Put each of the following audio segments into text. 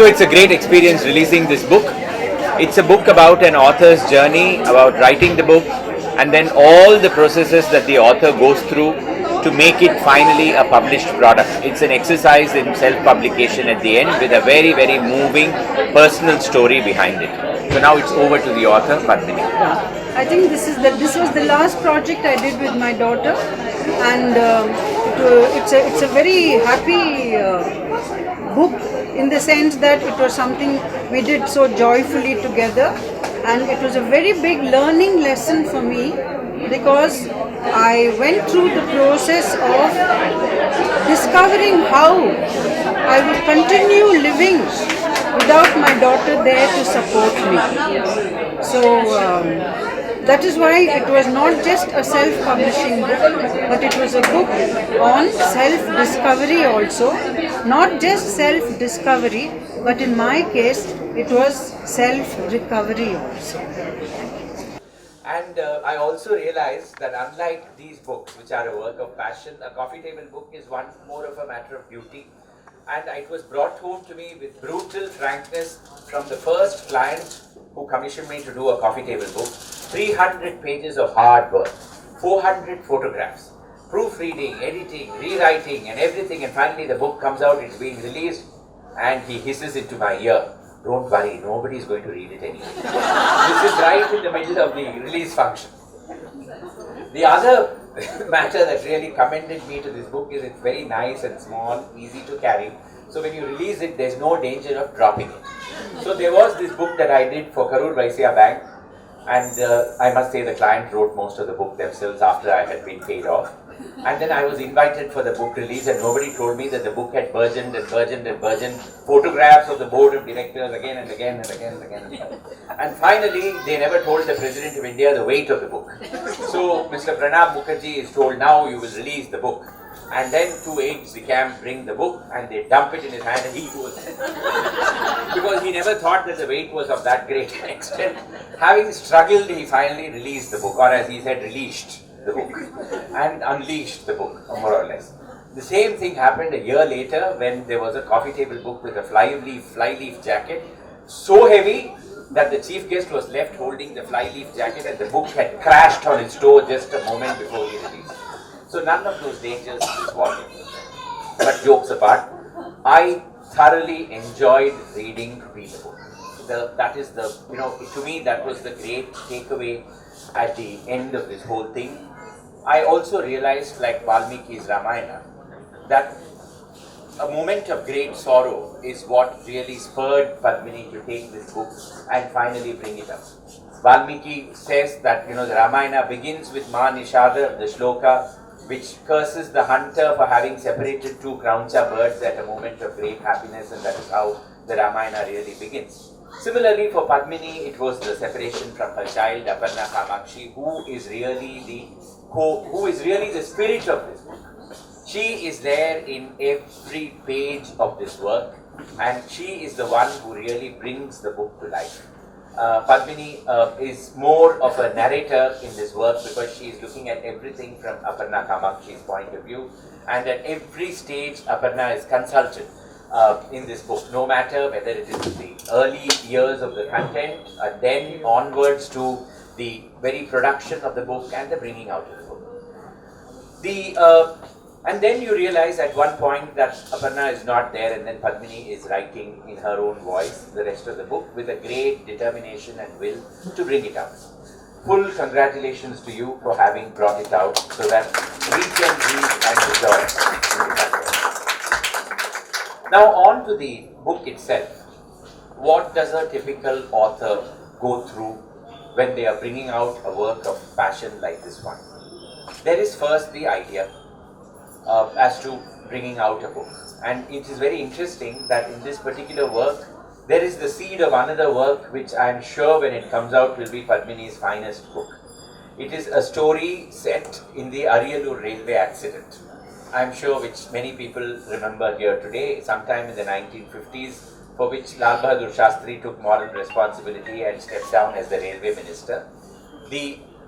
it's a great experience releasing this book. It's a book about an author's journey, about writing the book, and then all the processes that the author goes through to make it finally a published product. It's an exercise in self-publication at the end with a very, very moving personal story behind it. So now it's over to the author, Padmini. I think this was the last project I did with my daughter, and it's a very happy book in the sense that it was something we did so joyfully together, and it was a very big learning lesson for me because I went through the process of discovering how I would continue living without my daughter there to support me. So that is why it was not just a self-publishing book, but it was a book on self-discovery also. Not just self-discovery, but in my case, it was self-recovery also. And I also realized that unlike these books, which are a work of passion, a coffee table book is one more of a matter of beauty. And it was brought home to me with brutal frankness from the first client who commissioned me to do a coffee table book. 300 pages of hard work, 400 photographs, proofreading, editing, rewriting and everything, and finally the book comes out, it's being released, and he hisses into my ear, "Don't worry, nobody is going to read it anyway." This is right in the middle of the release function. The other matter that really commended me to this book is it's very nice and small, easy to carry. So when you release it, there's no danger of dropping it. So there was this book that I did for Karur Vysya Bank, and I must say the client wrote most of the book themselves after I had been paid off. And then I was invited for the book release, and nobody told me that the book had burgeoned and burgeoned and burgeoned. Photographs of the board of directors again and again and again and again and again. And finally, they never told the President of India the weight of the book. So Mr. Pranab Mukherjee is told, now you will release the book. And then two aides de camp bring the book and they dump it in his hand, and he goes. Because he never thought that the weight was of that great an extent. Having struggled, he finally released the book, or as he said, released the book and unleashed the book, more or less. The same thing happened a year later when there was a coffee table book with a flyleaf jacket, so heavy that the chief guest was left holding the flyleaf jacket and the book had crashed on its toe just a moment before he released. So none of those dangers is walking. But jokes apart, I thoroughly enjoyed reading the book. To me that was the great takeaway at the end of this whole thing. I also realized, like Valmiki's Ramayana, that a moment of great sorrow is what really spurred Padmini to take this book and finally bring it up. Valmiki says that the Ramayana begins with Ma Nishada, the shloka, which curses the hunter for having separated two Krauncha birds at a moment of great happiness, and that is how the Ramayana really begins. Similarly, for Padmini, it was the separation from her child, Aparna Kamakshi, who is really the spirit of this book. She is there in every page of this work, and she is the one who really brings the book to life. Padmini is more of a narrator in this work because she is looking at everything from Aparna Kamakshi's point of view, and at every stage Aparna is consulted in this book, no matter whether it is the early years of the content, then onwards to the very production of the book and the bringing out of the book. And then you realize at one point that Aparna is not there, and then Padmini is writing in her own voice the rest of the book with a great determination and will to bring it out. Full congratulations to you for having brought it out so that we can read and enjoy. Now on to the book itself. What does a typical author go through when they are bringing out a work of passion like this one? There is first the idea as to bringing out a book, and it is very interesting that in this particular work there is the seed of another work which I am sure when it comes out will be Padmini's finest book. It is a story set in the Ariyalur railway accident. I am sure which many people remember here today, sometime in the 1950s, for which Lal Bahadur Shastri took moral responsibility and stepped down as the railway minister.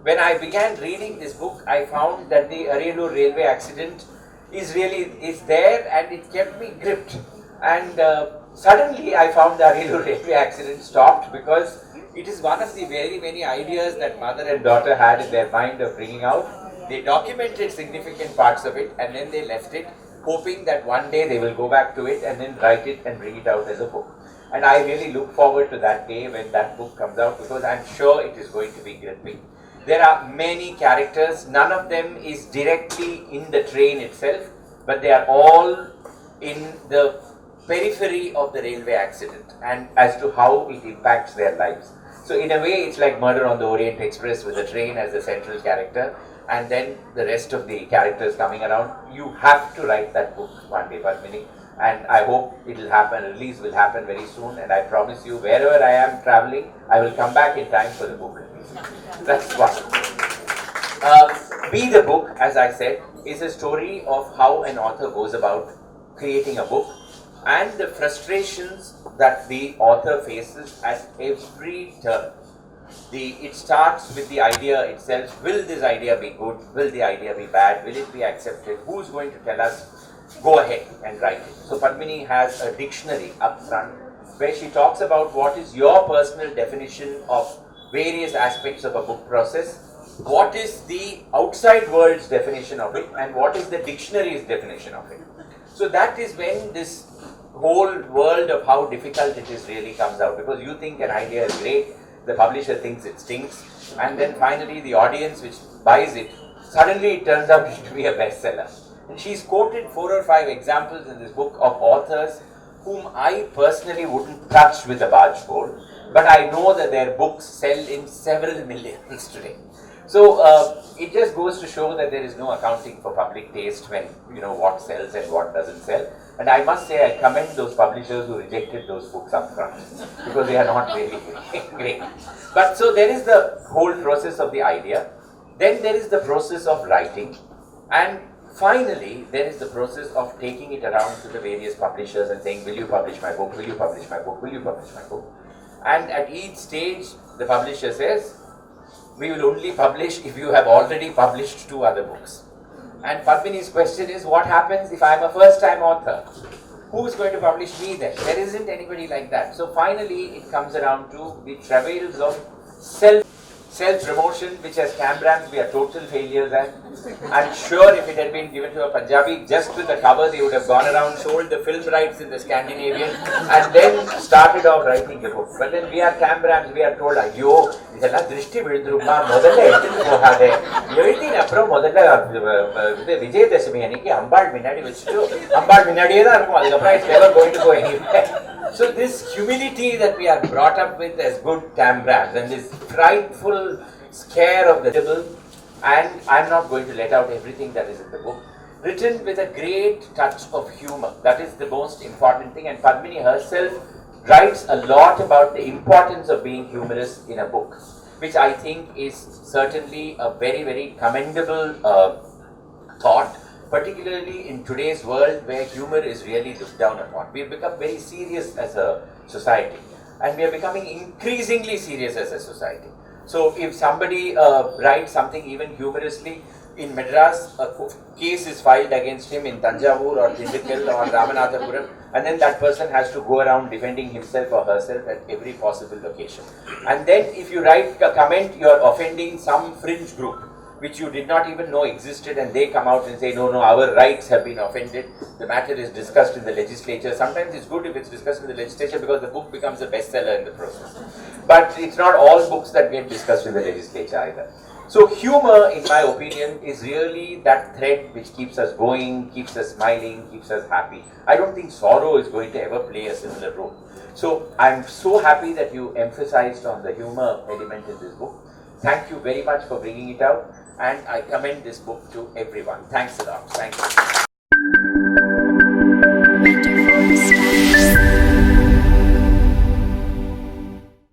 When I began reading this book, I found that the Ariyalur railway accident is there, and it kept me gripped. And Suddenly I found the Arilu railway accident stopped because it is one of the very many ideas that mother and daughter had in their mind of bringing out. They documented significant parts of it and then they left it, hoping that one day they will go back to it and then write it and bring it out as a book. And I really look forward to that day when that book comes out, because I'm sure it is going to be gripping. There are many characters, none of them is directly in the train itself, but they are all in the periphery of the railway accident and as to how it impacts their lives. So in a way it's like Murder on the Orient Express with the train as the central character and then the rest of the characters coming around. You have to write that book one day, Padmini, and I hope it will happen, release will happen very soon, and I promise you wherever I am traveling, I will come back in time for the book release. That's one. Be the Book, as I said, is a story of how an author goes about creating a book and the frustrations that the author faces at every turn. It starts with the idea itself. Will this idea be good? Will the idea be bad? Will it be accepted? Who's going to tell us? Go ahead and write it. So Padmini has a dictionary up front where she talks about what is your personal definition of various aspects of a book process, what is the outside world's definition of it, and what is the dictionary's definition of it. So that is when this whole world of how difficult it is really comes out, because you think an idea is great, the publisher thinks it stinks, and then finally the audience which buys it, suddenly it turns out to be a bestseller. And she's quoted 4 or 5 examples in this book of authors whom I personally wouldn't touch with a barge pole, but I know that their books sell in several millions today. So it just goes to show that there is no accounting for public taste when you know what sells and what doesn't sell. And I must say I commend those publishers who rejected those books up front, because they are not really great. But so there is the whole process of the idea, then there is the process of writing, and finally there is the process of taking it around to the various publishers and saying, will you publish my book, will you publish my book, will you publish my book? And at each stage the publisher says, we will only publish if you have already published 2 other books. And Padmini's question is, what happens if I am a first-time author? Who is going to publish me then? There isn't anybody like that. So finally it comes around to the travails of self-promotion, which as Cambrams we are total failures at. I'm sure if it had been given to a Punjabi, just with the cover they would have gone around, sold the film rights in the Scandinavian and then started off writing a book. But then we are Cambrams, we are told, ayyo, idella drishti vizhundrumma modalla eduthu pogade எழுதின அப்புறம் முதல்ல விஜயதசமி அன்னைக்கு அம்பாள் முன்னாடி வச்சுட்டு அம்பாள் முன்னாடியே தான் இருக்கும், அதுக்கப்புறம் it's never going to go anywhere. So this humility that we are brought up with as good Cambrams and this frightful scare of the devil, and I'm not going to let out everything that is in the book, written with a great touch of humor. That is the most important thing, and Padmini herself writes a lot about the importance of being humorous in a book, which I think is certainly a very, very commendable thought, particularly in today's world where humor is really looked down upon. We have become very serious as a society, and we are becoming increasingly serious as a society. So if somebody writes something even humorously, in Madras a case is filed against him in Tanjavur or Tindikkal or Ramanathapuram, and then that person has to go around defending himself or herself at every possible location. And then if you write a comment, you are offending some fringe group which you did not even know existed, and they come out and say, no, our rights have been offended. The matter is discussed in the legislature. Sometimes it's good if it's discussed in the legislature because the book becomes a bestseller in the process. But it's not all books that get discussed in the legislature either. So humor, in my opinion, is really that thread which keeps us going, keeps us smiling, keeps us happy. I don't think sorrow is going to ever play a similar role. So I'm so happy that you emphasized on the humor element in this book. Thank you very much for bringing it out, and I commend this book to everyone. Thanks a lot. Thank you.